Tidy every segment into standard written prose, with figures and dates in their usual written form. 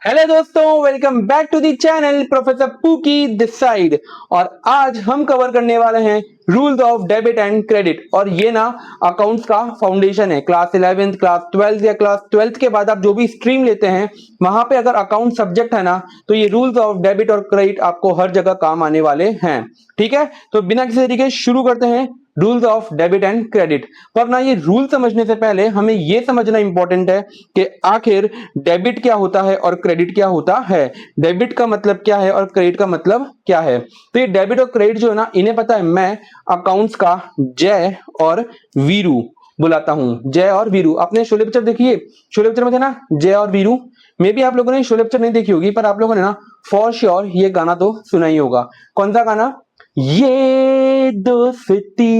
Hello दोस्तों, welcome back to the channel professor Pooki this side. और आज हम कवर करने वाले हैं rules of debit and credit. और ये ना अकाउंट्स का फाउंडेशन है। क्लास 11th, क्लास 12 या क्लास 12th के बाद आप जो भी स्ट्रीम लेते हैं वहां पे अगर अकाउंट सब्जेक्ट है ना, तो ये रूल्स ऑफ डेबिट और क्रेडिट आपको हर जगह काम आने वाले हैं। ठीक है, तो बिना किसी तरीके शुरू करते हैं rules of debit and credit. पर ना ये रूल समझने से पहले हमें ये समझना इंपॉर्टेंट है कि आखिर डेबिट क्या होता है और क्रेडिट क्या होता है। डेबिट का मतलब क्या है और क्रेडिट का मतलब क्या है। तो ये डेबिट और क्रेडिट जो है ना, इन्हें पता है मैं अकाउंट्स का जय और वीरू बुलाता हूं। जय और वीरू, आपने शोले पिक्चर देखिए, शोले पिक्चर में थे ना जय और वीरू। मे भी आप लोगों ने शोले पिक्चर नहीं देखी होगी, पर आप लोगों ने ना फॉर श्योर ये गाना तो सुना ही होगा। कौन सा गाना? ये दोस्ती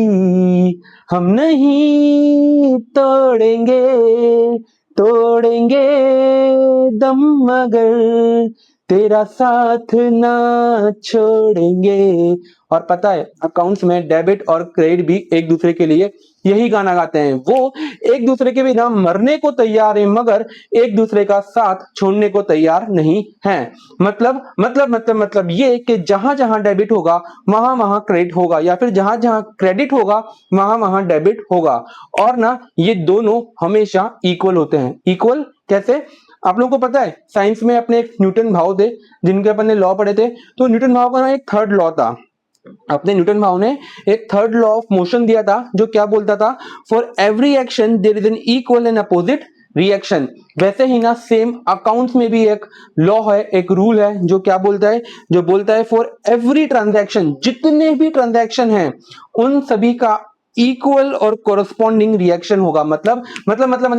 हम नहीं तोड़ेंगे, तोड़ेंगे दम मगर तेरा साथ ना छोड़ेंगे। और पता है अकाउंट्स में डेबिट और क्रेडिट भी एक दूसरे के लिए यही गाना गाते हैं। वो एक दूसरे के बिना मरने को तैयार है, मगर एक दूसरे का साथ छोड़ने को तैयार नहीं है। मतलब ये कि जहां जहां डेबिट होगा वहां वहां क्रेडिट होगा, या फिर जहां जहां क्रेडिट होगा वहां वहां डेबिट होगा। और ना ये दोनों हमेशा इक्वल होते हैं। इक्वल कैसे? आप लोगों को पता है साइंस में अपने एक न्यूटन भाव थे जिनके अपन ने लॉ पढ़े थे। तो न्यूटन भाव का ना एक थर्ड लॉ था। अपने न्यूटन भाव ने एक थर्ड लॉ ऑफ मोशन दिया था जो क्या बोलता था, for every action there is an equal and opposite reaction. वैसे ही ना सेम अकाउंट्स में भी एक लॉ है, एक रूल है जो क्या बोलता है, जो बोलता है फॉर एवरी ट्रांजैक्शन, जितने भी ट्रांजैक्शन हैं उन सभी का इक्वल और कोरस्पॉन्डिंग रिएक्शन होगा। मतलब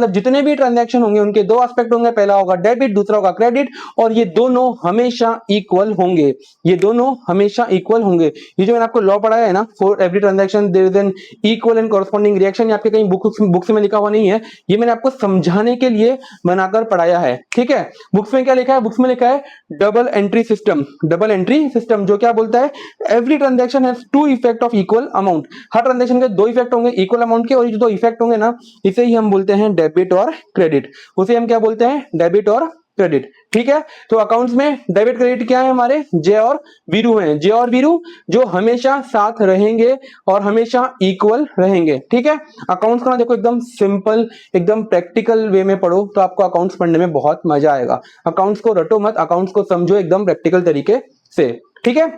जितने भी ट्रांजैक्शन होंगे उनके दो एस्पेक्ट होंगे, पहला होगा डेबिट, दूसरा होगा क्रेडिट, और ये दोनों हमेशा इक्वल होंगे। ये दोनों हमेशा इक्वल होंगे। ये जो मैंने आपको लॉ पढ़ाया है ना, for every transaction there is an equal and corresponding reaction, ये आपके कहीं बुक्स में लिखा हुआ नहीं है, ये मैंने आपको समझाने के लिए बनाकर पढ़ाया है। ठीक है, बुक्स में क्या लिखा है? बुक्स में लिखा है double entry system. Double entry system जो क्या बोलता है, every transaction has two effect of equal amount. हर ट्रांजैक्शन के दो इफेक्ट होंगे इक्वल अमाउंट के, और ये जो दो इफेक्ट होंगे ना, इसे ही हम बोलते हैं डेबिट और क्रेडिट। उसे हम क्या बोलते हैं? डेबिट और क्रेडिट। ठीक है, तो अकाउंट्स में डेबिट क्रेडिट क्या है? हमारे जय और वीरू हैं। जय और वीरू जो हमेशा साथ रहेंगे और हमेशा इक्वल रहेंगे। ठीक है, अकाउंट्स का ना देखो एकदम सिंपल, एकदम प्रैक्टिकल वे में पढ़ो तो आपको अकाउंट्स पढ़ने में बहुत मजा आएगा। अकाउंट्स को रटो मत, अकाउंट्स को समझो एकदम प्रैक्टिकल तरीके से। ठीक है,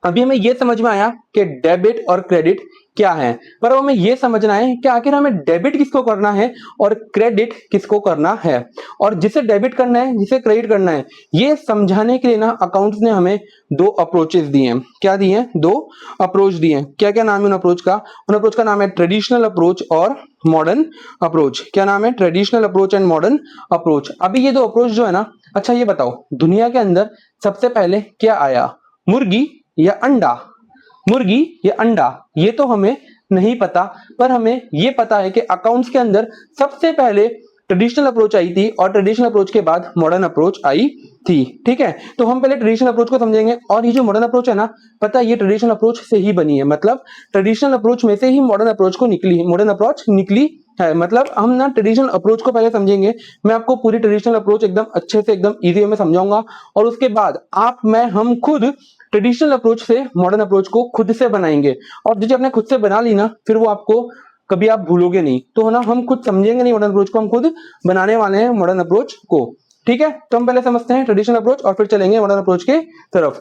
अभी हमें यह समझ में आया कि डेबिट और क्रेडिट क्या है, पर हमें यह समझना है कि आखिर हमें डेबिट किसको करना है और क्रेडिट किसको करना है, और जिसे डेबिट करना है जिसे क्रेडिट करना है, ये समझाने के लिए ना अकाउंट्स ने हमें दो अप्रोचेस दिए हैं। क्या दिए हैं? दो अप्रोच दिए हैं। क्या क्या नाम है उन अप्रोच का? उन अप्रोच का नाम है ट्रेडिशनल अप्रोच और मॉडर्न अप्रोच। क्या नाम है? Traditional approach and modern approach. अभी ये दो अप्रोच जो है ना, अच्छा ये बताओ दुनिया के अंदर सबसे पहले क्या आया, मुर्गी या अंडा? मुर्गी या अंडा, ये तो हमें नहीं पता, पर हमें ये पता है कि अकाउंट्स के अंदर सबसे पहले ट्रेडिशनल अप्रोच आई थी और ट्रेडिशनल अप्रोच के बाद मॉडर्न अप्रोच आई थी। ठीक है, तो हम पहले ट्रेडिशनल अप्रोच को समझेंगे। और ये जो मॉडर्न अप्रोच है ना, पता है ये ट्रेडिशनल अप्रोच से ही बनी है। मतलब ट्रेडिशनल अप्रोच में से ही मॉडर्न अप्रोच को निकली, मॉडर्न अप्रोच निकली है। मतलब हम ना ट्रेडिशनल अप्रोच को पहले समझेंगे। मैं आपको पूरी ट्रेडिशनल अप्रोच एकदम अच्छे से एकदम इजी वे में समझाऊंगा, और उसके बाद आप मैं हम खुद ट्रेडिशनल अप्रोच से मॉडर्न अप्रोच को खुद से बनाएंगे। और जो आपने खुद से बना ली ना, फिर वो आपको कभी आप भूलोगे नहीं। तो ना हम खुद समझेंगे नहीं मॉडर्न अप्रोच को, हम खुद बनाने वाले हैं मॉडर्न अप्रोच को। ठीक है, तो हम पहले समझते हैं ट्रेडिशनल अप्रोच और फिर चलेंगे मॉडर्न अप्रोच के तरफ।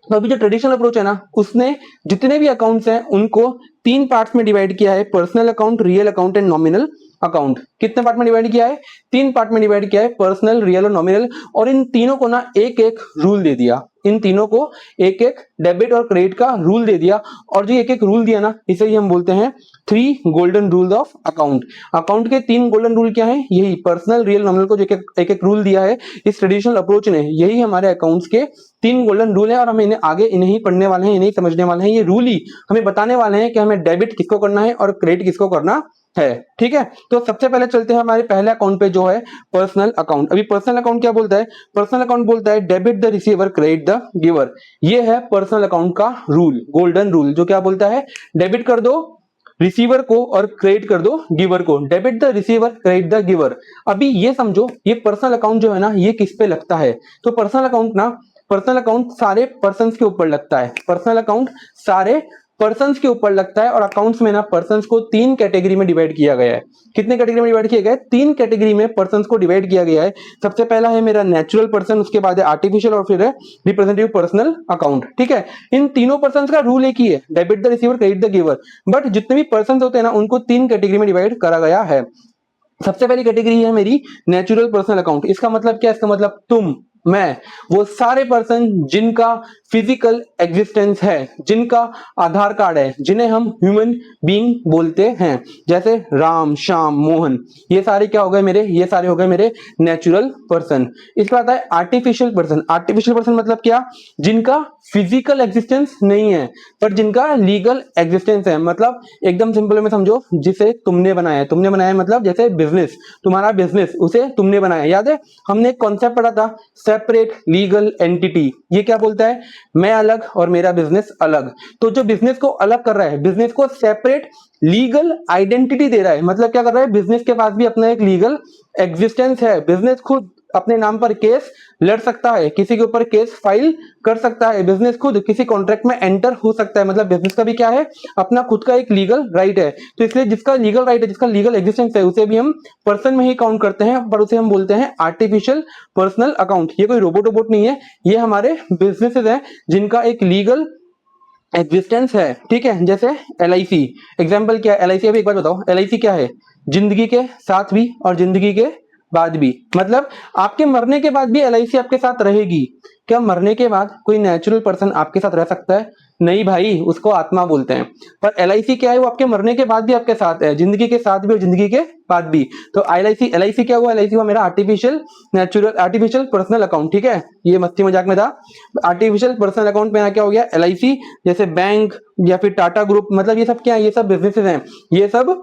तो अभी जो ट्रेडिशनल अप्रोच है ना, उसने जितने भी अकाउंट्स हैं उनको तीन पार्ट्स में डिवाइड किया है, personal account, real account and nominal account. कितने पार्ट में डिवाइड किया है? तीन पार्ट में डिवाइड किया है, पर्सनल, रियल और नॉमिनल। और इन तीनों को ना एक एक रूल दे दिया, इन तीनों को एक एक डेबिट और क्रेडिट का रूल दे दिया। और जो एक एक रूल दिया ना, इसे ही हम बोलते हैं three golden rule of account. Account के तीन गोल्डन रूल क्या है? यही पर्सनल, रियल, नॉमिनल को जो एक एक रूल दिया है इस ट्रेडिशनल अप्रोच ने, यही हमारे अकाउंट्स के तीन गोल्डन रूल है। और हम इन्हें आगे इन्हें ही पढ़ने वाले हैं, इन्हें समझने वाले हैं। ये रूल ही हमें बताने वाले हैं कि हमें डेबिट किसको करना है और क्रेडिट किसको करना है। ठीक है, तो सबसे पहले चलते हैं हमारे पहले अकाउंट पे जो है पर्सनल अकाउंट। अभी पर्सनल अकाउंट क्या बोलता है? पर्सनल अकाउंट बोलता है debit the receiver, credit the giver. ये है पर्सनल अकाउंट का रूल, गोल्डन रूल, जो क्या बोलता है? डेबिट कर दो रिसीवर को और क्रेडिट कर दो गिवर को। Debit the receiver, credit the giver. अभी ये समझो, ये पर्सनल अकाउंट जो है ना, ये किस पे लगता है? तो पर्सनल अकाउंट ना, पर्सनल अकाउंट सारे पर्सन्स के ऊपर लगता है। पर्सनल अकाउंट सारे पर्सन्स के ऊपर लगता है। और अकाउंट्स में ना पर्सन्स को 3 कैटेगरी में डिवाइड किया गया है। कितने कैटेगरी में डिवाइड किया गया है? 3 कैटेगरी में पर्सन्स को डिवाइड किया गया है। सबसे पहला है मेरा नेचुरल पर्सन, उसके बाद है आर्टिफिशियल और फिर है रिप्रेजेंटेटिव पर्सनल अकाउंट। ठीक है, इन तीनों पर्सन्स का रूल एक ही है, debit the receiver, credit the giver. But जितने भी पर्सन्स होते हैं ना, उनको 3 कैटेगरी में डिवाइड करा गया है। सबसे पहली कैटेगरी है मेरी नेचुरल पर्सनल अकाउंट। इसका मतलब क्या? इसका मतलब तुम, मैं, वो सारे पर्सन जिनका फिजिकल एग्जिस्टेंस है, जिनका आधार कार्ड है, जिन्हें हम ह्यूमन बीइंग बोलते हैं, जैसे राम, श्याम, मोहन, ये सारे क्या हो गए मेरे? ये सारे हो गए मेरे नेचुरल पर्सन। इसके बाद है आर्टिफिशियल पर्सन। आर्टिफिशियल पर्सन मतलब क्या? जिनका फिजिकल एग्जिस्टेंस नहीं है पर जिनका लीगल एग्जिस्टेंस है। मतलब एकदम सिंपल में समझो, जिसे तुमने बनाया। तुमने बनाया मतलब जैसे बिजनेस, तुम्हारा बिजनेस, उसे तुमने बनाया। याद है हमने एक कॉन्सेप्ट पढ़ा था, सेपरेट लीगल एंटिटी। ये क्या बोलता है? मैं अलग और मेरा बिजनेस अलग। तो जो बिजनेस को अलग कर रहा है, बिजनेस को सेपरेट लीगल आइडेंटिटी दे रहा है। मतलब क्या कर रहा है? बिजनेस के पास भी अपना एक लीगल एग्जिस्टेंस है। बिजनेस खुद अपने नाम पर केस लड़ सकता है, किसी के ऊपर केस फाइल कर सकता है। बिजनेस खुद किसी कॉन्ट्रैक्ट में एंटर हो सकता है। मतलब बिजनेस का भी क्या है? अपना खुद का एक लीगल राइट है। तो इसलिए जिसका लीगल राइट है, जिसका लीगल एग्जिस्टेंस है, उसे भी हम पर्सन में ही काउंट करते हैं, पर उसे हम बोलते हैं आर्टिफिशियल पर्सनल अकाउंट। ये कोई रोबोट रोबोट नहीं है, ये हमारे बिजनेसेस हैं जिनका एक लीगल एग्जिस्टेंस है। ठीक है, जैसे LIC। एग्जाम्पल क्या है LIC? अभी एक बार बताओ, LIC क्या है? जिंदगी के साथ भी और जिंदगी के बाद भी। मतलब आपके मरने के बाद भी LIC आपके साथ रहेगी। क्या मरने के बाद कोई नेचुरल पर्सन आपके साथ रह सकता है? नहीं भाई, उसको आत्मा बोलते हैं। पर LIC क्या है? वो आपके मरने के बाद भी आपके साथ है, जिंदगी के साथ भी और जिंदगी के बाद भी। तो LIC क्या हुआ? LIC हुआ मेरा आर्टिफिशियल पर्सनल अकाउंट। ठीक है, ये मस्ती मजाक में था। आर्टिफिशियल पर्सनल अकाउंट में क्या हो गया? LIC जैसे बैंक या फिर टाटा ग्रुप, मतलब ये सब क्या है? ये सब बिजनेसेस हैं। ये सब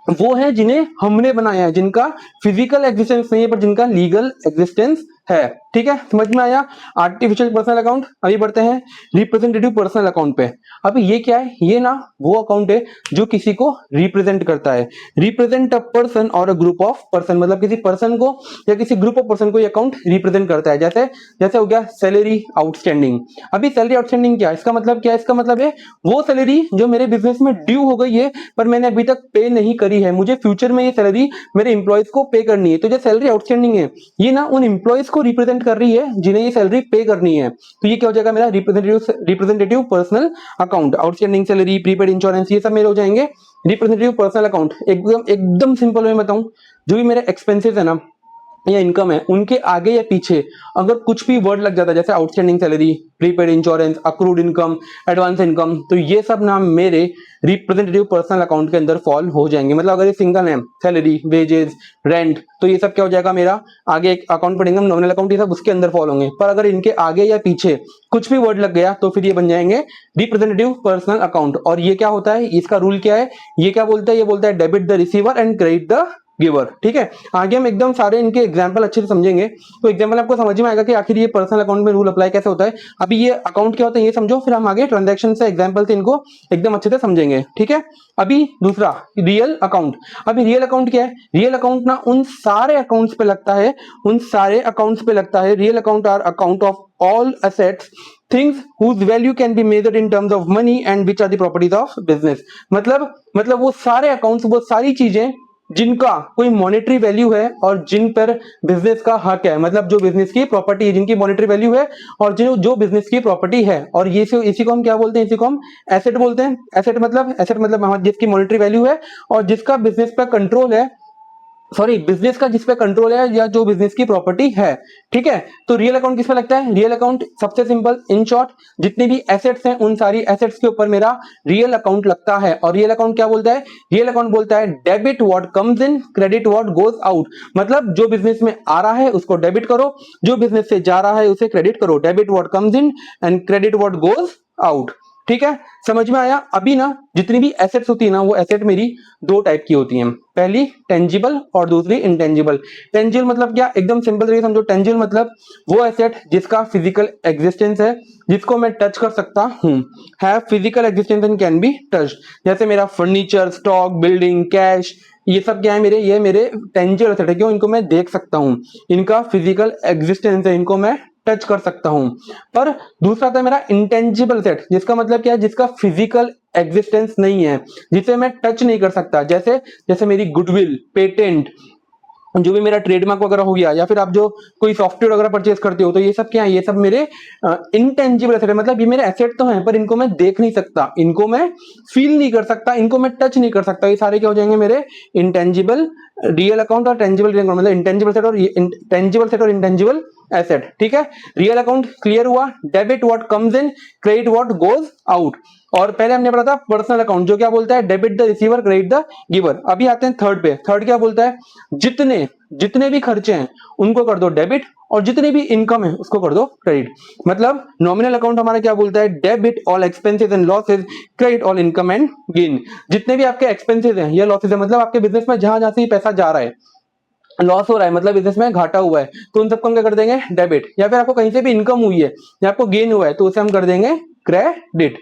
वो है जिन्हें हमने बनाया है, जिनका फिजिकल एग्जिस्टेंस नहीं है पर जिनका लीगल एग्जिस्टेंस है। ठीक है, समझ में आया? Artificial personal account. अभी बढ़ते हैं रिप्रेजेंटेटिव पर्सनल अकाउंट पे। अभी ये क्या है? ये ना वो अकाउंट है जो किसी को रिप्रेजेंट करता है। रिप्रेजेंट अ पर्सन और अ ग्रुप ऑफ पर्सन, मतलब किसी पर्सन को या किसी ग्रुप ऑफ पर्सन को ये अकाउंट रिप्रेजेंट करता है। जैसे जैसे हो गया सैलरी आउटस्टैंडिंग। अभी सैलरी आउटस्टैंडिंग क्या है? इसका मतलब क्या है? इसका मतलब है वो सैलरी जो मेरे बिजनेस में ड्यू हो गई है पर मैंने अभी तक पे नहीं करी है, मुझे फ्यूचर में ये सैलरी मेरे इंप्लॉइज को पे करनी है। तो जो सैलरी आउटस्टैंडिंग है, ये ना उन इंप्लॉइज को रिप्रेजेंट कर रही है जिन्हें ये सैलरी पे करनी है। तो ये क्या हो जाएगा? मेरा representative personal account. Outstanding salary, prepaid insurance, ये सब मेरे हो जाएंगे रिप्रेजेंटेटिव पर्सनल अकाउंट। एकदम एकदम सिंपल में बताऊं, जो भी मेरे एक्सपेंसेस है ना या इनकम है, उनके आगे या पीछे अगर कुछ भी वर्ड लग जाता है, जैसे outstanding salary, prepaid insurance, accrued income, advance income, तो ये सब नाम मेरे रिप्रेजेंटेटिव पर्सनल अकाउंट के अंदर फॉल हो जाएंगे। मतलब अगर ये सिंगल है, सैलरी, वेजेस, रेंट, तो ये सब क्या हो जाएगा? मेरा आगे एक अकाउंट पढ़ेंगे हम, नॉमिनल अकाउंट, ये सब उसके अंदर फॉल होंगे। पर अगर इनके आगे या पीछे कुछ भी वर्ड लग गया तो फिर ये बन जाएंगे रिप्रेजेंटेटिव पर्सनल अकाउंट। और ये क्या होता है? इसका रूल क्या है? ये क्या बोलता है? ये बोलता है debit the receiver and credit the giver. ठीक है, आगे हम एकदम सारे इनके एग्जांपल अच्छे से समझेंगे, तो एग्जांपल आपको समझ में आएगा कि आखिर ये पर्सनल अकाउंट में रूल अप्लाई कैसे होता है। अभी ये अकाउंट क्या होता है ये समझो, फिर हम आगे ट्रांजैक्शन से एग्जांपल से इनको एकदम अच्छे से समझेंगे। ठीक है, अभी दूसरा रियल अकाउंट। अभी रियल अकाउंट क्या है? रियल अकाउंट ना उन सारे अकाउंट्स पे लगता है, उन सारे अकाउंट्स पे लगता है। Real account are account of all assets, things whose value can be measured in terms of money and which are the properties of business। मतलब वो सारे अकाउंट्स, वो सारी चीजें जिनका कोई मॉनेटरी वैल्यू है और जिन पर बिजनेस का हक है। मतलब जो बिजनेस की प्रॉपर्टी है, जिनकी मॉनेटरी वैल्यू है और जो बिजनेस की प्रॉपर्टी है। और ये इसी को हम क्या बोलते हैं? इसी को हम एसेट बोलते हैं। एसेट मतलब जिसकी मॉनेटरी वैल्यू है और जिसका बिजनेस पर कंट्रोल है, सॉरी, बिजनेस का जिस पे कंट्रोल है या जो बिजनेस की प्रॉपर्टी है। ठीक है, तो रियल अकाउंट किस पे लगता है? रियल अकाउंट सबसे सिंपल, इन शॉर्ट, जितनी भी एसेट्स हैं उन सारी एसेट्स के ऊपर मेरा रियल अकाउंट लगता है। और रियल अकाउंट क्या बोलता है? रियल अकाउंट बोलता है debit what comes in, credit what goes out. मतलब जो बिजनेस में आ रहा है उसको डेबिट करो, जो बिजनेस से जा रहा है उसे क्रेडिट करो। Debit what comes in and credit what goes out. ठीक है, समझ में आया। अभी ना जितनी भी एसेट्स होती है ना, वो एसेट मेरी दो टाइप की होती हैं, पहली टेंजिबल और दूसरी इंटेंजिबल। टेंजिबल मतलब क्या, एकदम सिंपल तरीके समझो। टेंजिबल मतलब वो एसेट जिसका फिजिकल एग्जिस्टेंस है, जिसको मैं टच कर सकता हूं, have physical existence and can be touched. जैसे मेरा फर्नीचर, स्टॉक, बिल्डिंग, कैश, ये सब क्या है मेरे, ये मेरे टेंजिबल एसेट है। क्यों, इनको मैं देख सकता हूं, इनका फिजिकल एग्जिस्टेंस है, इनको मैं टच कर सकता हूं। पर दूसरा था मेरा इंटेंजिबल सेट, जिसका मतलब क्या है, जिसका फिजिकल एग्जिस्टेंस नहीं है, जिसे मैं टच नहीं कर सकता। जैसे जैसे मेरी गुडविल, पेटेंट, जो भी मेरा ट्रेडमार्क वगैरह हो गया, या फिर आप जो कोई सॉफ्टवेयर वगैरह परचेज करते हो, तो ये सब क्या है, ये सब मेरे इंटेंजिबल एसेट है। मतलब ये मेरे एसेट तो हैं, पर इनको मैं देख नहीं सकता, इनको मैं फील नहीं कर सकता, इनको मैं टच नहीं कर सकता। ये सारे क्या हो जाएंगे मेरे इंटेंजिबल रियल अकाउंट और टेंजिबल रियल अकाउंट, मतलब इंटेंजिबल सेट और टेंजिबल सेट और इंटेंजिबल एसेट। ठीक है, रियल अकाउंट क्लियर हुआ। Debit what comes in, credit what goes out. और पहले हमने पढ़ा था पर्सनल अकाउंट, जो क्या बोलता है, debit the receiver, credit the giver. अभी आते हैं थर्ड पे। थर्ड क्या बोलता है, जितने जितने भी खर्चे हैं उनको कर दो डेबिट, और जितने भी इनकम है उसको कर दो क्रेडिट। मतलब नॉमिनल अकाउंट हमारा क्या बोलता है, debit all expenses and losses, credit all income and gain. जितने भी आपके एक्सपेंसेस हैं या लॉसेस है, मतलब आपके बिजनेस में जहां जहां से पैसा जा रहा है, लॉस हो रहा है, मतलब बिजनेस में घाटा हुआ है, तो उन सबको हम क्या कर देंगे, डेबिट। या फिर आपको कहीं से भी इनकम हुई है या आपको गेन हुआ है, तो उसे हम कर देंगे क्रेडिट,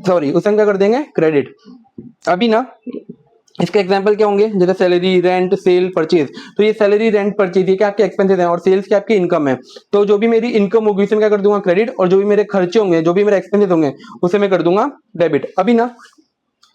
सॉरी उसे हम क्या कर देंगे, क्रेडिट। अभी ना इसके एग्जांपल क्या होंगे, जैसे सैलरी, रेंट, सेल, परचेज। तो ये सैलरी, रेंट, परचेज ये क्या आपके एक्सपेंसेस हैं, और सेल्स क्या आपकी इनकम है। तो जो भी मेरी इनकम होगी उसे मैं क्या कर दूंगा, क्रेडिट, और जो भी मेरे खर्चे होंगे, जो भी मेरे एक्सपेंसेस होंगे, उसे मैं कर दूंगा डेबिट। अभी ना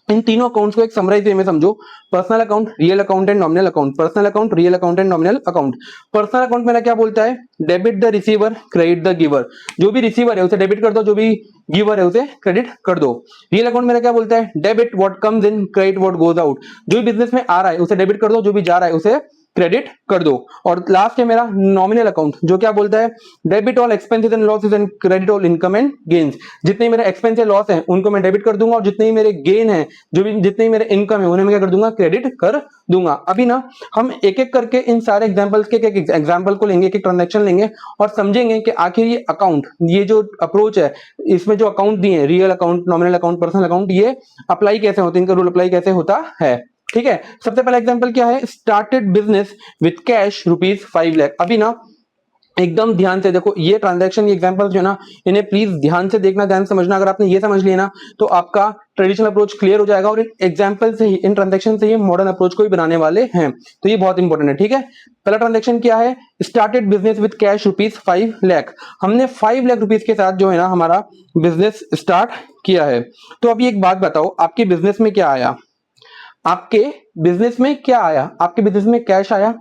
इन तीनों अकाउंट्स को एक समराइज वे में समझो। Personal account, real account and nominal account. Personal account, real account and nominal account. Personal account मेरा क्या बोलता है, debit the receiver, credit the giver. जो भी रिसीवर है उसे डेबिट कर दो, जो भी गिवर है उसे क्रेडिट कर दो। रियल अकाउंट मेरा क्या बोलता है, debit what comes in, credit what goes out. जो भी बिजनेस में आ रहा है उसे डेबिट कर दो, जो भी जा रहा है उसे क्रेडिट कर दो। और लास्ट है मेरा नॉमिनल अकाउंट, जो क्या बोलता है, debit all expenses and losses and credit all income and gains. जितने मेरे एक्सपेंस है, लॉस है, उनको मैं डेबिट कर दूंगा, और जितने मेरे गेन है, जो भी जितने मेरे इनकम है, उन्हें मैं क्या कर दूंगा, क्रेडिट कर दूंगा। अभी ना हम एक एक करके इन सारे एग्जांपल्स के एक एग्जांपल को लेंगे, एक एक ट्रांजैक्शन लेंगे, और समझेंगे कि आखिर ये अकाउंट, ये जो अप्रोच है, इसमें जो अकाउंट दिए हैं, real account, nominal account, personal account, ये अप्लाई कैसे होते हैं, इनका रूल अप्लाई कैसे होता है। ठीक है, सबसे पहला एग्जांपल क्या है, started business with cash ₹5 lakh. अभी ना एकदम ध्यान से देखो, ये ट्रांजैक्शन, ये एग्जांपल जो है ना, इन्हें प्लीज ध्यान से देखना, ध्यान से समझना। अगर आपने ये समझ लिया ना, तो आपका ट्रेडिशनल अप्रोच क्लियर हो जाएगा, और इन एग्जांपल से ही, इन ट्रांजैक्शन से ही मॉडर्न अप्रोच को भी बनाने वाले हैं। तो ये बहुत इंपॉर्टेंट है। ठीक है, पहला ट्रांजैक्शन क्या है, started business with cash ₹5 lakh. हमने 5 लाख रुपीज के साथ जो है ना हमारा बिजनेस स्टार्ट किया है। तो अभी एक बात बताओ, आपके बिजनेस में क्या आया, आपके बिजनेस में क्या आया, आपके बिजनेस में कैश आया।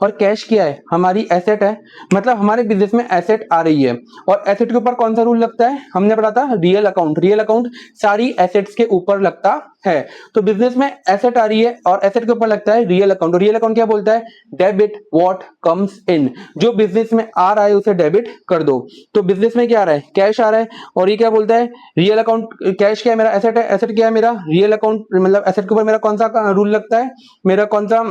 और कैश क्या है, हमारी एसेट है। मतलब हमारे बिजनेस में एसेट आ रही है, और एसेट के ऊपर कौन सा रूल लगता है, हमने पढ़ा था रियल अकाउंट। रियल अकाउंट सारी एसेट्स के ऊपर लगता है। तो बिजनेस में एसेट आ रही है और एसेट के ऊपर लगता है रियल अकाउंट। रियल अकाउंट क्या बोलता है, डेबिट व्हाट कम्स इन। जो बिजनेस में आ रहा है उसे डेबिट कर दो। तो बिजनेस में क्या आ रहा है, कैश आ रहा है, और ये क्या बोलता है, रियल अकाउंट। कैश क्या है मेरा, एसेट है, एसेट क्या है मेरा, रियल अकाउंट। मतलब एसेट के ऊपर मेरा कौन सा रूल लगता है, मेरा कौन सा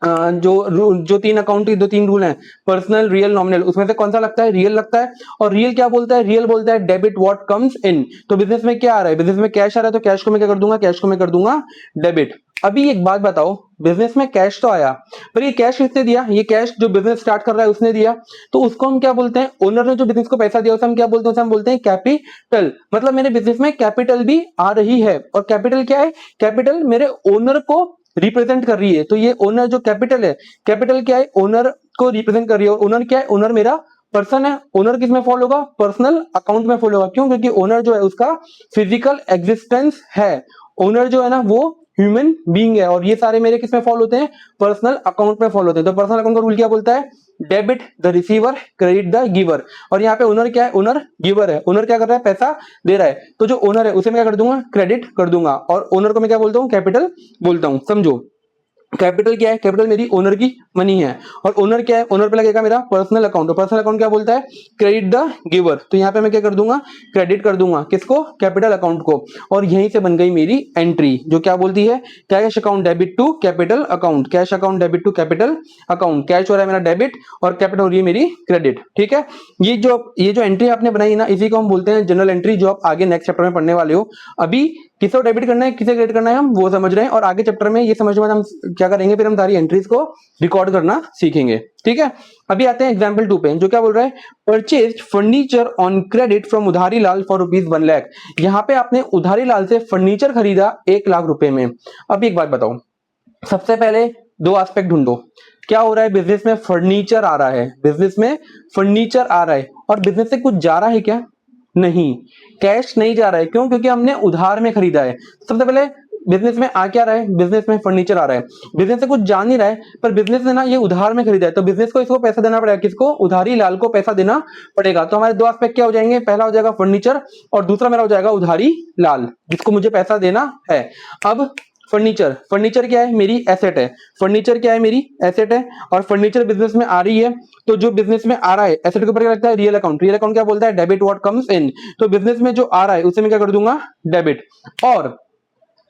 जो तीन अकाउंट के दो तीन रूल हैं, पर्सनल, रियल, नॉमिनल, उसमें से कौन सा लगता है, रियल लगता है। और रियल क्या बोलता है, रियल बोलता है डेबिट व्हाट कम्स इन। तो बिजनेस में क्या आ रहा है, बिजनेस में कैश आ रहा है, तो कैश को मैं क्या कर दूंगा, कैश को मैं कर दूंगा डेबिट। अभी एक बात बताओ, बिजनेस में कैश तो आया, पर ये कैश किसने दिया, ये कैश जो बिजनेस स्टार्ट कर रहा है उसने दिया। तो उसको हम क्या बोलते हैं, ओनर ने जो बिजनेस को पैसा दिया उसे हम क्या बोलते हैं, उसे हम बोलते हैं कैपिटल। मतलब मेरे बिजनेस में कैपिटल भी आ रही है, और कैपिटल क्या है, कैपिटल मेरे ओनर को रिप्रेजेंट कर रही है। तो ये ओनर जो कैपिटल है, कैपिटल क्या है, ओनर को रिप्रेजेंट कर रही है। और ओनर क्या है, ओनर मेरा पर्सन है। ओनर किस में फॉलो होगा, पर्सनल अकाउंट में फॉलो होगा। क्यों, क्योंकि ओनर जो है उसका फिजिकल एग्जिस्टेंस है। ओनर जो है ना वो ह्यूमन बीइंग है, और ये सारे मेरे किस में फॉलो होते हैं, पर्सनल अकाउंट में फॉलो होते हैं। तो पर्सनल अकाउंट का रूल क्या बोलता है, debit the receiver, credit the giver. और यहाँ पे ओनर क्या है, ओनर गिवर है। ओनर क्या कर रहा है, पैसा दे रहा है। तो जो ओनर है उसे मैं क्या कर दूंगा, क्रेडिट कर दूंगा। और ओनर को मैं क्या बोलता हूँ, कैपिटल बोलता हूँ। समझो, कैपिटल क्या है, कैपिटल मेरी ओनर की मनी है, और ओनर क्या है, ओनर पे लगेगा मेरा पर्सनल अकाउंट। तो पर्सनल अकाउंट क्या बोलता है, क्रेडिट द गिवर। तो यहाँ पे मैं क्या कर दूंगा, क्रेडिट कर दूंगा किसको, कैपिटल अकाउंट को। और यहीं से बन गई मेरी एंट्री जो क्या बोलती है, cash account debit to capital account, cash account debit to capital account. Cash हो रहा है मेरा डेबिट और कैपिटल हो रही है मेरी क्रेडिट। ठीक है, ये जो एंट्री आपने बनाई ना, इसी को हम बोलते हैं जनरल एंट्री, जो आप आगे नेक्स्ट चैप्टर में पढ़ने वाले हो। अभी किसे डेबिट करना है, किसे क्रेडिट करना है, हम वो समझ रहे हैं, और आगे चैप्टर में ये समझ में हम क्या करेंगे, फिर हम सारी एंट्रीज को रिकॉर्ड करना सीखेंगे। ठीक है, अभी आते हैं एग्जांपल 2 पे, जो क्या बोल रहा है, purchase furniture on credit from उधारी लाल फॉर ₹1 लाख। यहाँ पे आपने उधारी लाल से फर्नीचर खरीदा 1 लाख रुपए में। अब एक बात बताओ, सबसे पहले 2 एस्पेक्ट ढूंढो, क्या हो रहा है, बिजनेस में फर्नीचर आ रहा है, बिजनेस में फर्नीचर आ रहा है, और बिजनेस से कुछ जा रहा है क्या, नहीं, कैश नहीं जा रहा है। क्यों, क्योंकि हमने उधार में खरीदा है। सबसे पहले बिजनेस में आ क्या रहा है, बिजनेस में फर्नीचर आ रहा है, बिजनेस से कुछ जा नहीं रहा है, पर बिजनेस ने ना ये उधार में खरीदा है, तो बिजनेस को इसको पैसा देना पड़ेगा, किसको, उधारी लाल को पैसा देना पड़ेगा। तो हमारे 2 एस्पेक्ट क्या हो जाएंगे, पहला हो जाएगा फर्नीचर, और दूसरा मेरा हो जाएगा उधारी लाल, जिसको मुझे पैसा देना है। अब फर्नीचर, फर्नीचर क्या है, मेरी एसेट है, फर्नीचर क्या है, मेरी एसेट है, और फर्नीचर बिजनेस में आ रही है। तो जो बिजनेस में आ रहा है, एसेट के ऊपर क्या लगता है, रियल अकाउंट। रियल अकाउंट क्या बोलता है, डेबिट व्हाट कम्स इन। तो बिजनेस में जो आ रहा है उसे मैं क्या कर दूंगा, डेबिट। और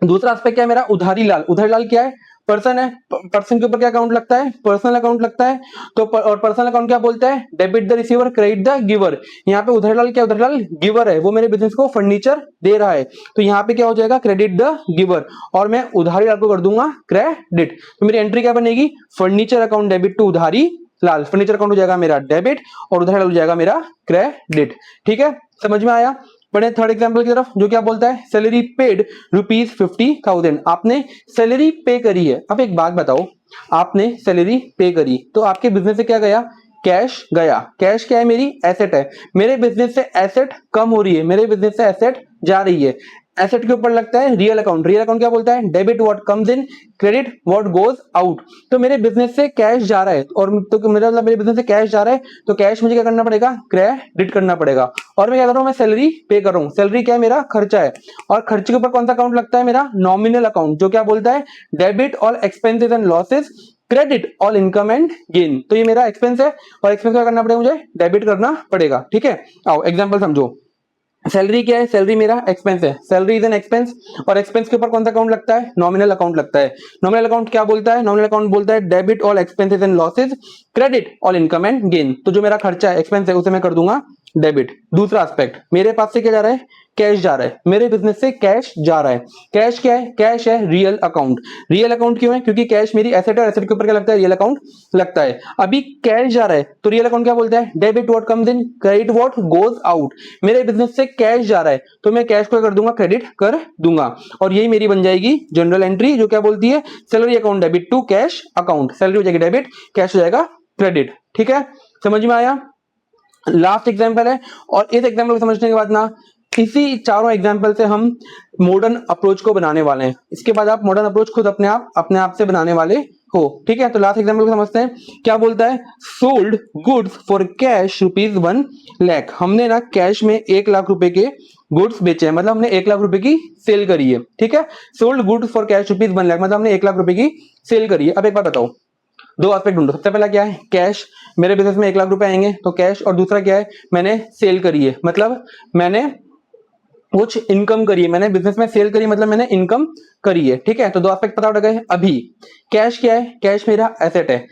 दूसरा एस्पेक्ट क्या है मेरा, उधारी लाल। उधारी लाल क्या है, पर्सन है, पर्सन के ऊपर क्या अकाउंट लगता है, पर्सनल अकाउंट लगता है। तो और पर्सनल अकाउंट क्या बोलता है, debit the receiver credit the giver. यहाँ पे उधारी लाल क्या, उधारी लाल गिवर है, वो मेरे बिजनेस को फर्नीचर दे रहा है, तो यहाँ पे क्या हो जाएगा, क्रेडिट द गिवर, और मैं उधारी लाल को कर दूंगा क्रेडिट। तो मेरी एंट्री क्या बनेगी, फर्नीचर अकाउंट डेबिट टू उधारी लाल। फर्नीचर अकाउंट हो जाएगा मेरा डेबिट, और उधारी लाल हो जाएगा मेरा क्रेडिट। ठीक है, समझ में आया। बढ़े थर्ड एग्जांपल की तरफ, जो क्या बोलता है, सैलरी पेड ₹50,000। आपने सैलरी पे करी है। अब एक बात बताओ, आपने सैलरी पे करी तो आपके बिजनेस से क्या गया, कैश गया। कैश क्या है, मेरी एसेट है, मेरे बिजनेस से एसेट कम हो रही है, मेरे बिजनेस से एसेट जा रही है। एसेट के ऊपर लगता है रियल अकाउंट। रियल अकाउंट क्या बोलता है, debit what comes in, credit what goes out. तो मेरे बिजनेस से कैश जा रहा है, और तो मेरा मतलब मेरे बिजनेस से कैश जा रहा है, तो कैश मुझे क्या करना पड़ेगा, क्रेडिट करना पड़ेगा। और मैं क्या कर रहा हूं, मैं सैलरी पे कर रहा हूं। सैलरी क्या है, मेरा खर्चा है, और खर्चे के ऊपर कौन सा अकाउंट लगता है, मेरा नॉमिनल अकाउंट, जो क्या बोलता है, debit all expenses and losses credit all income and gain. तो ये मेरा एक्सपेंस है, और एक्सपेंस क्या करना पड़ेगा, मुझे डेबिट करना पड़ेगा। ठीक है, आओ एग्जांपल समझो। सैलरी क्या है, सैलरी मेरा एक्सपेंस है, सैलरी इज एन एक्सपेंस, और एक्सपेंस के ऊपर कौन सा अकाउंट लगता है, नॉमिनल अकाउंट लगता है। नॉमिनल अकाउंट क्या बोलता है, नॉमिनल अकाउंट बोलता है debit all expenses and losses credit all income and gain. तो जो मेरा खर्चा है, एक्सपेंस है, उसे मैं कर दूंगा डेबिट। दूसरा एस्पेक्ट, मेरे पास से क्या जा रहा है, कैश जा रहा है, मेरे बिजनेस से कैश जा रहा है। कैश क्या है, कैश है रियल अकाउंट। रियल अकाउंट क्यों है, क्योंकि कैश मेरी एसेट है, एसेट के ऊपर क्या लगता है, रियल अकाउंट लगता है। अभी कैश जा रहा है, तो रियल अकाउंट क्या बोलता है, debit what comes in, credit what goes out. मेरे बिजनेस से कैश जा रहा है, तो मैं कैश को कर दूंगा, क्रेडिट कर दूंगा, और यही मेरी बन जाएगी जनरल एंट्री, जो क्या बोलती है, salary account debit to cash account. Salary हो जाएगी डेबिट, कैश हो जाएगा क्रेडिट। ठीक है, समझ में आया। लास्ट एग्जाम्पल है, और इस एग्जाम्पल को समझने के बाद ना, इसी चारों एग्जाम्पल से हम मॉडर्न अप्रोच को बनाने वाले हैं। इसके बाद आप मॉडर्न अप्रोच खुद अपने आप से बनाने वाले हो। ठीक है, तो लास्ट एग्जाम्पल को समझते हैं। क्या बोलता है, sold goods for cash ₹1 lakh. हमने ना कैश में 1 लाख रुपए के गुड्स बेचे हैं, मतलब हमने 1 लाख रुपए की सेल करी है। ठीक है, sold goods for cash ₹1 lakh, मतलब हमने 1 लाख रुपए की सेल करी है। अब एक बात बताओ, 2 एस्पेक्ट ढूंढो। सबसे पहला क्या है, कैश, मेरे बिजनेस में 1 लाख रुपए आएंगे, तो कैश। और दूसरा क्या है, मैंने सेल करी है, मतलब मैंने कुछ इनकम करी है, मैंने बिजनेस में सेल करी, मतलब मैंने इनकम करी है। ठीक है, तो 2 एस्पेक्ट पता उठ गए। अभी कैश क्या है, कैश मेरा एसेट है,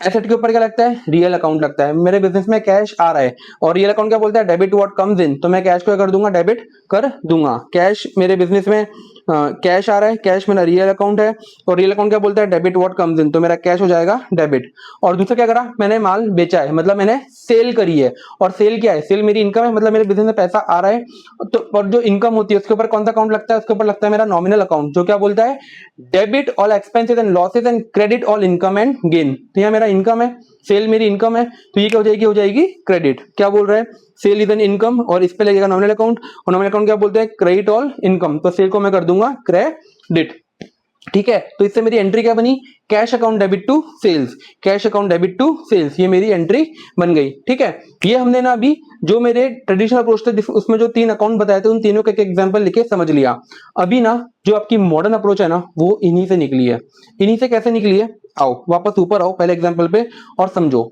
एसेट के ऊपर क्या लगता है, रियल अकाउंट लगता है। मेरे बिजनेस में कैश आ रहा है, और रियल अकाउंट क्या बोलता है, डेबिट व्हाट कम्स इन, तो मैं कैश को कर दूंगा, डेबिट कर दूंगा। कैश मेरे बिजनेस में कैश आ रहा है, कैश मेरा रियल अकाउंट है, और रियल अकाउंट क्या बोलता है, डेबिट व्हाट कम्स इन, तो मेरा कैश हो जाएगा डेबिट। और दूसरा क्या करा, मैंने माल बेचा है, मतलब मैंने सेल करी है, और सेल क्या है, सेल मेरी इनकम है, मतलब मेरे बिजनेस में पैसा आ रहा है। तो और जो इनकम होती है उसके ऊपर कौन सा अकाउंट लगता है, उसके ऊपर लगता है मेरा नॉमिनल अकाउंट, जो क्या बोलता है, debit all expenses and losses and credit all income and gain. तो यह मेरा इनकम है, सेल मेरी इनकम है, तो ये क्या हो जाएगी क्रेडिट। क्या बोल रहा है, सेल इज एन इनकम, और इस पे लगेगा नॉमिनल अकाउंट, और नॉमिनल अकाउंट क्या बोलते हैं, क्रेडिट ऑल इनकम, तो सेल को मैं कर दूंगा क्रेडिट। ठीक है, तो इससे मेरी एंट्री क्या बनी, cash account debit to sales, cash account debit to sales, ये मेरी एंट्री बन गई। ठीक है, ये हमने ना अभी जो मेरे ट्रेडिशनल अप्रोच थे उसमें जो 3 अकाउंट बताए थे उन तीनों का एक एग्जांपल लिखे समझ लिया। अभी ना जो आपकी मॉडर्न अप्रोच है ना वो इन्हीं से निकली है। इन्हीं से कैसे निकली है, आओ वापस ऊपर आओ पहले एग्जाम्पल पे और समझो।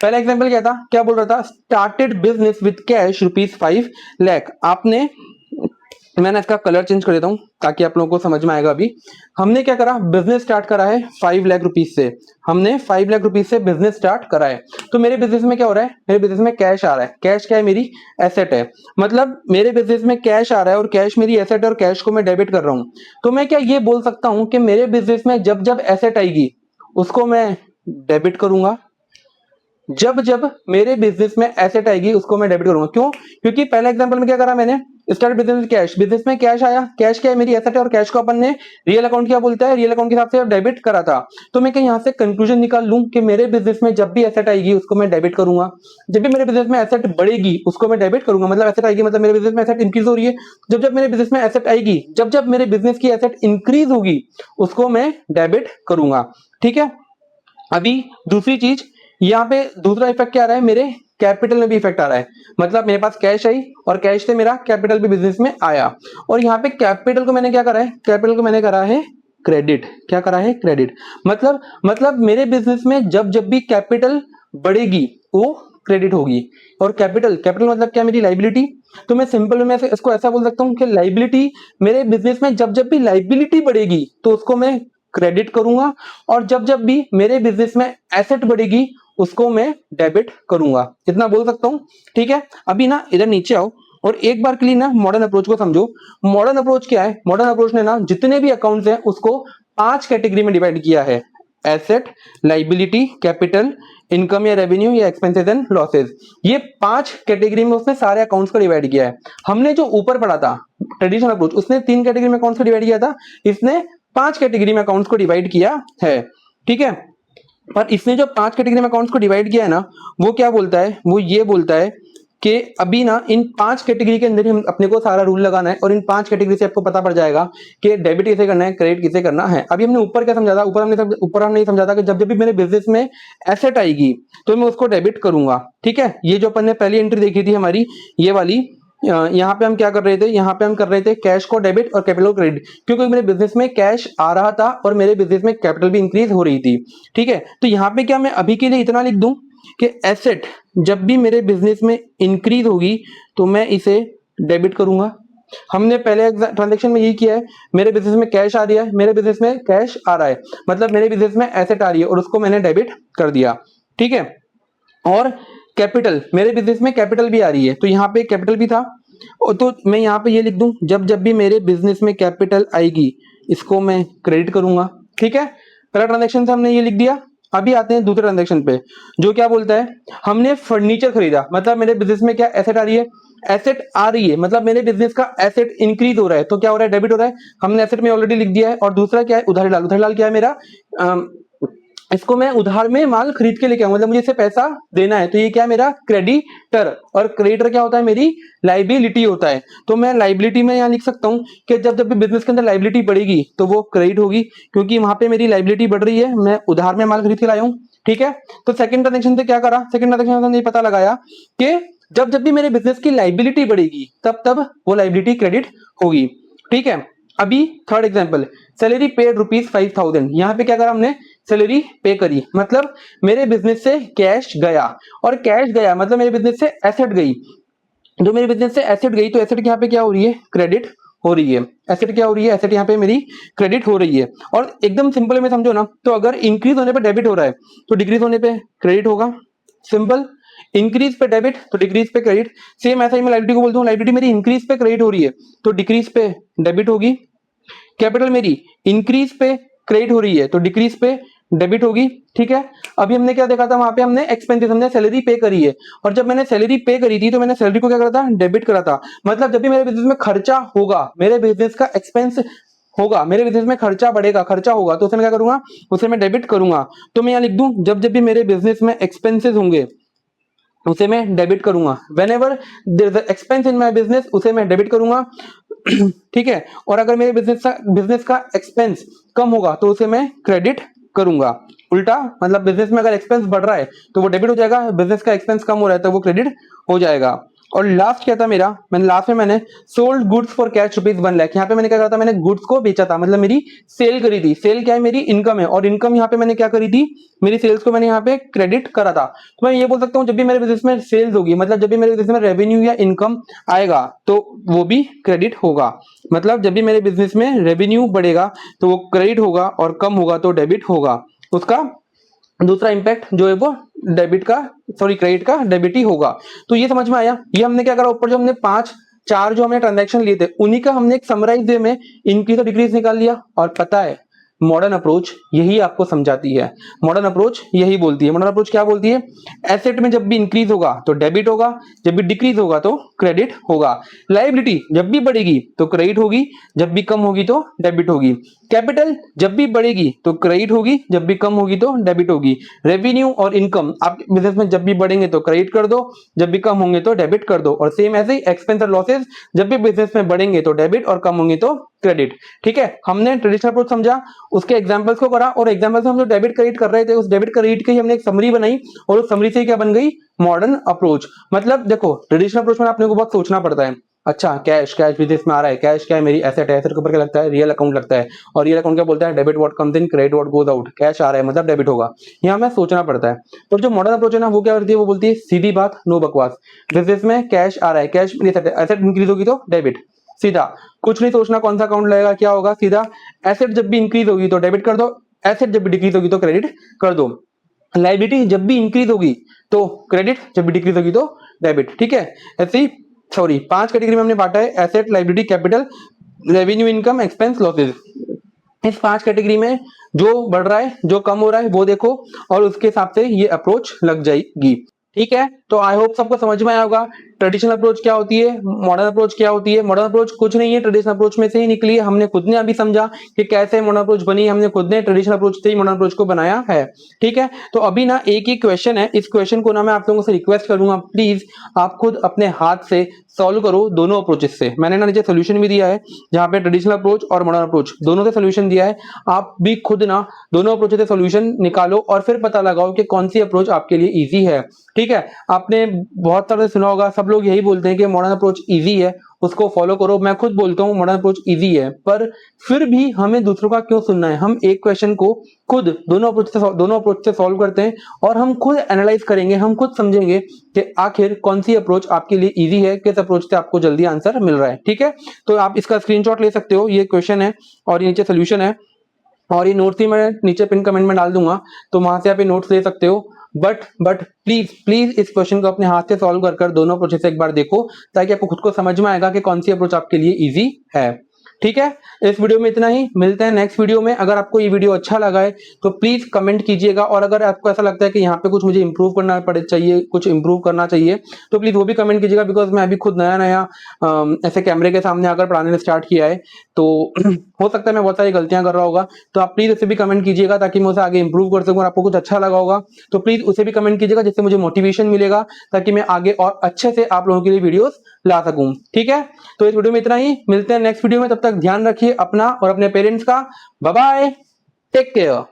पहला एग्जाम्पल क्या था, क्या बोल रहा था, started business with cash ₹5 lakh. आपने, मैंने इसका कलर चेंज कर देता हूं ताकि आप लोगों को समझ में आएगा। अभी हमने क्या करा, बिजनेस स्टार्ट करा है 5 लाख रुपीज से, हमने 5 लाख रुपीज से बिजनेस स्टार्ट करा है। तो मेरे बिजनेस में क्या हो रहा है, मेरे बिजनेस में कैश आ रहा है। कैश क्या है, मेरी एसेट है। मतलब मेरे बिजनेस में कैश आ रहा है और कैश मेरी एसेट है और कैश को मैं डेबिट कर रहा हूं। तो मैं क्या ये बोल सकता हूं कि मेरे बिजनेस में जब जब एसेट आएगी उसको मैं डेबिट करूंगा, जब जब मेरे बिजनेस में एसेट आएगी उसको मैं डेबिट करूंगा। क्यों, क्योंकि पहला एग्जांपल में क्या करा मैंने, start business with cash, business में कैश आया, कैश क्या है, मेरी एसेट है और कैश को अपन ने रियल अकाउंट क्या बोलता है, रियल अकाउंट के हिसाब से डेबिट करा था। तो मैं क्या यहाँ से कंक्लूजन निकाल लूं कि मेरे बिजनेस में जब भी एसेट आएगी उसको मैं डेबिट करूंगा, जब भी मेरे बिजनेस में एसेट बढ़ेगी उसको मैं डेबिट करूंगा। मतलब एसेट आएगी मतलब मेरे बिजनेस में एसेट इंक्रीज हो रही है, जब जब मेरे बिजनेस में एसेट आएगी, जब जब मेरे बिजनेस की एसेट इंक्रीज होगी उसको मैं डेबिट करूंगा। ठीक है, अभी दूसरी चीज, यहाँ पे दूसरा इफेक्ट क्या आ रहा है, मेरे कैपिटल में भी इफेक्ट आ रहा है। मतलब मेरे पास कैश आई और कैश से मेरा कैपिटल भी बिजनेस में आया, और यहाँ पे कैपिटल को मैंने क्या करा है, कैपिटल को मैंने करा है क्रेडिट। क्या करा है, क्रेडिट। मतलब मेरे बिजनेस में जब जब भी कैपिटल बढ़ेगी वो क्रेडिट होगी। और कैपिटल, कैपिटल मतलब क्या, मेरी लाइबिलिटी। तो मैं सिंपल में इसको ऐसा बोल सकता हूँ कि लाइबिलिटी, मेरे बिजनेस में जब जब भी लाइबिलिटी बढ़ेगी तो उसको मैं क्रेडिट करूंगा, और जब जब भी मेरे बिजनेस में एसेट बढ़ेगी उसको मैं डेबिट करूंगा। इतना बोल सकता हूं। ठीक है, अभी ना इधर नीचे आओ और एक बार के लिए ना मॉडर्न अप्रोच को समझो। मॉडर्न अप्रोच क्या है, मॉडर्न अप्रोच ने ना जितने भी अकाउंट्स हैं उसको 5 कैटेगरी में डिवाइड किया है, एसेट, लाइबिलिटी, कैपिटल, इनकम या रेवेन्यू या एक्सपेंसेस एंड लॉसेस। ये 5 कैटेगरी में उसने सारे अकाउंट्स को डिवाइड किया है। हमने जो ऊपर पढ़ा था ट्रेडिशनल अप्रोच, उसने 3 कैटेगरी में अकाउंट्स को डिवाइड किया था, इसने 5 कैटेगरी में अकाउंट्स को डिवाइड किया है। ठीक है, पर इसने जो 5 कैटेगरी में अकाउंट्स को डिवाइड किया है ना, वो क्या बोलता है, वो ये बोलता है कि अभी ना इन 5 कैटेगरी के अंदर ही हम अपने को सारा रूल लगाना है, और इन 5 कैटेगरी से आपको पता पड़ जाएगा कि डेबिट किसे करना है, क्रेडिट किसे करना है। अभी हमने ऊपर क्या समझा था, ऊपर हमने समझा था कि जब जब भी मेरे बिजनेस में एसेट आएगी तो मैं उसको डेबिट करूंगा। ठीक है, ये जो अपन ने पहली एंट्री देखी थी हमारी, ये वाली, यहाँ पे हम क्या कर रहे थे, यहाँ पे हम कर रहे थे कैश को डेबिट और कैपिटल को क्रेडिट, क्योंकि मेरे बिजनेस में कैश आ रहा था और मेरे बिजनेस में कैपिटल भी इंक्रीज हो रही थी। ठीक है, तो यहाँ पे क्या मैं अभी के लिए इतना लिख दूं कि एसेट जब भी मेरे बिजनेस में इंक्रीज होगी तो मैं इसे डेबिट करूंगा। हमने पहले ट्रांजेक्शन में यही किया है, मेरे बिजनेस में कैश आ रही है, मेरे बिजनेस में कैश आ रहा है, मतलब मेरे बिजनेस में एसेट आ रही है और उसको मैंने डेबिट कर दिया। ठीक है, और कैपिटल, मेरे बिजनेस में कैपिटल भी आ रही है, तो यहाँ पे कैपिटल भी था, तो मैं यहाँ पे ये लिख दूं, जब जब भी मेरे बिजनेस में कैपिटल आएगी इसको मैं क्रेडिट करूंगा। ठीक है, पहला ट्रांजैक्शन से हमने ये लिख दिया। अभी आते हैं दूसरे ट्रांजैक्शन पे, जो क्या बोलता है, हमने फर्नीचर खरीदा, मतलब मेरे बिजनेस में क्या एसेट आ रही है, एसेट आ रही है, मतलब मेरे बिजनेस का एसेट इंक्रीज हो रहा है, तो क्या हो रहा है, डेबिट हो रहा है। हमने एसेट में ऑलरेडी लिख दिया है। और दूसरा क्या है, उधारी लाल। उधारी लाल क्या है मेरा, इसको मैं उधार में माल खरीद के लेके आऊंगा, मतलब मुझे इसे पैसा देना है, तो ये क्या है मेरा क्रेडिटर। और क्रेडिटर क्या होता है, मेरी लाइबिलिटी होता है। तो मैं लाइबिलिटी में यहाँ लिख सकता हूँ कि जब जब भी बिजनेस के अंदर लाइबिलिटी बढ़ेगी तो वो क्रेडिट होगी, क्योंकि वहां पे मेरी लाइबिलिटी बढ़ रही है, मैं उधार में माल खरीद के लाया हूँ। ठीक है, तो सेकंड ट्रांजेक्शन से क्या करा, सेकंड ट्रांजेक्शन से ये पता लगाया कि जब जब भी मेरे बिजनेस की लाइबिलिटी बढ़ेगी तब तब वो लाइबिलिटी क्रेडिट होगी। ठीक है, अभी थर्ड एग्जांपल, सैलरी पेड ₹5,000। यहाँ पे क्या करा हमने, सैलरी पे करी, मतलब मेरे बिजनेस से कैश गया, और कैश गया मतलब मेरे बिजनेस से एसेट गई। जो मेरे बिजनेस से एसेट गई तो एसेट यहाँ पे क्या हो रही है, क्रेडिट हो रही है। एसेट क्या हो रही है, एसेट यहाँ पे मेरी क्रेडिट हो रही है। और एकदम सिंपल में समझो ना, तो अगर इंक्रीज होने पे डेबिट हो रहा है तो डिक्रीज होने पे क्रेडिट होगा। सिंपल, इंक्रीज पे डेबिट तो डिक्रीज पे क्रेडिट। सेम ऐसा ही मैं लाइबिलिटी को बोलता हूँ, लाइबिलिटी मेरी इंक्रीज पे क्रेडिट हो रही है तो डिक्रीज पे डेबिट होगी। कैपिटल मेरी इंक्रीज पे क्रेडिट हो रही है तो डिक्रीज पे डेबिट होगी। ठीक है, अभी हमने क्या देखा था, वहां पे हमने एक्सपेंसेस, हमने सैलरी पे करी है, और जब मैंने सैलरी पे करी थी तो मैंने सैलरी को क्या करा था, डेबिट करा था। मतलब जब भी मेरे बिजनेस में खर्चा होगा, मेरे बिजनेस का एक्सपेंस होगा, मेरे बिजनेस में खर्चा बढ़ेगा, खर्चा होगा, तो उसे मैं क्या करूंगा, उसे मैं डेबिट करूंगा। तो मैं यहाँ लिख दूं, जब जब भी मेरे बिजनेस में एक्सपेंसेस होंगे उसे मैं डेबिट करूंगा। Whenever there is expense in my business, उसे मैं डेबिट करूंगा। ठीक है, और अगर मेरे बिजनेस का एक्सपेंस कम होगा तो उसे मैं क्रेडिट करूंगा। उल्टा मतलब बिजनेस में अगर एक्सपेंस बढ़ रहा है तो वो डेबिट हो जाएगा, बिजनेस का एक्सपेंस कम हो रहा है तो वो क्रेडिट हो जाएगा। और लास्ट क्या था मेरा, लास्ट में मैंने सोल्ड गुड्स फॉर कैश ₹1,00,000। यहाँ पे मैंने क्या करा था, मैंने गुड्स को बेचा था, मतलब मेरी सेल करी थी। सेल क्या है, मेरी इनकम है, और इनकम यहाँ पे मैंने क्या करी थी, मेरी सेल्स को मैंने यहाँ पे क्रेडिट करा था। तो मैं ये बोल सकता हूँ जब भी मेरे बिजनेस में सेल्स होगी, मतलब जब भी मेरे बिजनेस में रेवेन्यू या इनकम आएगा तो वो भी क्रेडिट होगा। मतलब जब भी मेरे बिजनेस में रेवेन्यू बढ़ेगा तो वो क्रेडिट होगा, और कम होगा तो डेबिट होगा। उसका दूसरा इंपैक्ट जो है वो डेबिट का, सॉरी क्रेडिट का डेबिट ही होगा। तो ये समझ में आया। ये हमने क्या करा, ऊपर जो हमने चार जो हमने ट्रांजैक्शन लिए थे उन्हीं का हमने एक समराइज वे में इंक्रीज और डिक्रीज निकाल लिया। और पता है मॉडर्न अप्रोच यही आपको समझाती है, मॉडर्न अप्रोच यही बोलती है। मॉडर्न अप्रोच क्या बोलती है, एसेट में जब भी इंक्रीज होगा तो डेबिट होगा, जब भी डिक्रीज होगा तो क्रेडिट होगा। लायबिलिटी जब भी बढ़ेगी तो क्रेडिट होगी, जब भी कम होगी तो डेबिट होगी। कैपिटल जब भी बढ़ेगी तो क्रेडिट होगी, जब भी कम होगी तो डेबिट होगी। रेवेन्यू और इनकम आपके बिजनेस में जब भी बढ़ेंगे तो क्रेडिट कर दो, जब भी कम होंगे तो डेबिट कर दो। और सेम ऐसे ही एक्सपेंस और लॉसेस जब भी बिजनेस में बढ़ेंगे तो डेबिट और कम होंगे तो क्रेडिट। ठीक है, हमने ट्रेडिशनल अप्रोच समझा, उसके एग्जांपल्स को करा, और एग्जांपल्स में हम जो डेबिट क्रेडिट कर रहे थे उस डेबिट क्रेडिट की हमने एक समरी बनाई, और उस समरी से क्या बन गई, मॉडर्न अप्रोच। मतलब देखो ट्रेडिशनल अप्रोच में आपने को बहुत सोचना पड़ता है। अच्छा कैश बिजनेस में आ रहा है, कैश क्या है, मेरी एसेट है, एसेट के ऊपर क्या लगता है, रियल अकाउंट लगता है, और रियल अकाउंट क्या बोलता है, debit what comes in credit what goes out. Cash आ रहा है मतलब डेबिट होगा, यहाँ हमें सोचना पड़ता है। तो जो मॉडर्न अप्रोच है ना वो क्या करती है, वो बोलती है सीधी बात नो बकवास। बिजनेस में कैश आ रहा है, कैश एसेट इंक्रीज होगी तो डेबिट, सीधा, कुछ नहीं सोचना कौन सा अकाउंट लगेगा क्या होगा, सीधा एसेट जब भी इंक्रीज होगी तो डेबिट कर दो, एसेट जब भी डिक्रीज होगी तो क्रेडिट कर दो। लायबिलिटी जब भी इंक्रीज होगी तो क्रेडिट, जब भी डिक्रीज होगी तो डेबिट। ठीक है, ऐसे ही सॉरी 5 कैटेगरी में हमने बांटा है, asset, liability, capital, revenue, income, expense, losses. इस 5 कैटेगरी में जो बढ़ रहा है जो कम हो रहा है वो देखो, और उसके हिसाब से ये अप्रोच लग जाएगी। ठीक है, तो आई होप सबको समझ में आया होगा ट्रेडिशनल अप्रोच क्या होती है, मॉडर्न अप्रोच क्या होती है। मॉडर्न अप्रोच कुछ नहीं है, ट्रेडिशनल अप्रोच में से ही निकली है। हमने खुद ने अभी समझा कि कैसे मॉडर्न अप्रोच बनी, हमने खुद ने ट्रेडिशनल अप्रोच से ही मॉडर्न अप्रोच को बनाया है। ठीक है, तो अभी ना एक ही क्वेश्चन है, इस क्वेश्चन को ना मैं आप लोगों से रिक्वेस्ट करूंगा प्लीज आप खुद अपने हाथ से सॉल्व करो दोनों अप्रोचेस से। मैंने ना नीचे सोल्यूशन भी दिया है जहां पे ट्रेडिशनल अप्रोच और मॉडर्न अप्रोच दोनों से सोल्यूशन दिया है। आप भी खुद ना दोनों अप्रोच से सोल्यूशन निकालो और फिर पता लगाओ कि कौन सी अप्रोच आपके लिए इजी है। ठीक है, आपने बहुत सारे सुना होगा, सब लोग यही बोलते हैं कि मॉडर्न अप्रोच इजी है उसको फॉलो करो। मैं खुद बोलता हूँ मॉडर्न अप्रोच इजी है, पर फिर भी हमें दूसरों का क्यों सुनना है। हम एक क्वेश्चन को खुद दोनों अप्रोच से सॉल्व करते हैं, और हम खुद एनालाइज करेंगे, हम खुद समझेंगे कि आखिर कौन सी अप्रोच आपके लिए इजी है, किस अप्रोच से आपको जल्दी आंसर मिल रहा है। ठीक है, तो आप इसका स्क्रीनशॉट ले सकते हो, ये क्वेश्चन है और ये नीचे सोल्यूशन है, और ये नोट्स ही मैं नीचे पिन कमेंट में डाल दूंगा, तो वहां से आप ये नोट्स ले सकते हो। बट प्लीज इस क्वेश्चन को अपने हाथ से सॉल्व कर दोनों अप्रोच से एक बार देखो, ताकि आपको खुद को समझ में आएगा कि कौन सी अप्रोच आपके लिए इजी है। ठीक है, इस वीडियो में इतना ही, मिलते हैं नेक्स्ट वीडियो में। अगर आपको ये वीडियो अच्छा लगा है तो प्लीज कमेंट कीजिएगा, और अगर आपको ऐसा लगता है कि यहाँ पे कुछ मुझे इंप्रूव करना चाहिए, कुछ इंप्रूव करना चाहिए, तो प्लीज वो भी कमेंट कीजिएगा। बिकॉज मैं अभी खुद नया ऐसे कैमरे के सामने आकर पढ़ाने स्टार्ट किया है, तो हो सकता है मैं बहुत सारी गलतियां कर रहा होगा, तो आप प्लीज उसे भी कमेंट कीजिएगा ताकि मैं उसे आगे इंप्रूव कर सकूं। और आपको कुछ अच्छा लगा होगा तो प्लीज उसे भी कमेंट कीजिएगा, जिससे मुझे मोटिवेशन मिलेगा, ताकि मैं आगे और अच्छे से आप लोगों के लिए वीडियोस ला सकूं। ठीक है, तो इस वीडियो में इतना ही, मिलते हैं नेक्स्ट वीडियो में। तब तक ध्यान रखिए अपना और अपने पेरेंट्स का। Bye bye, take care.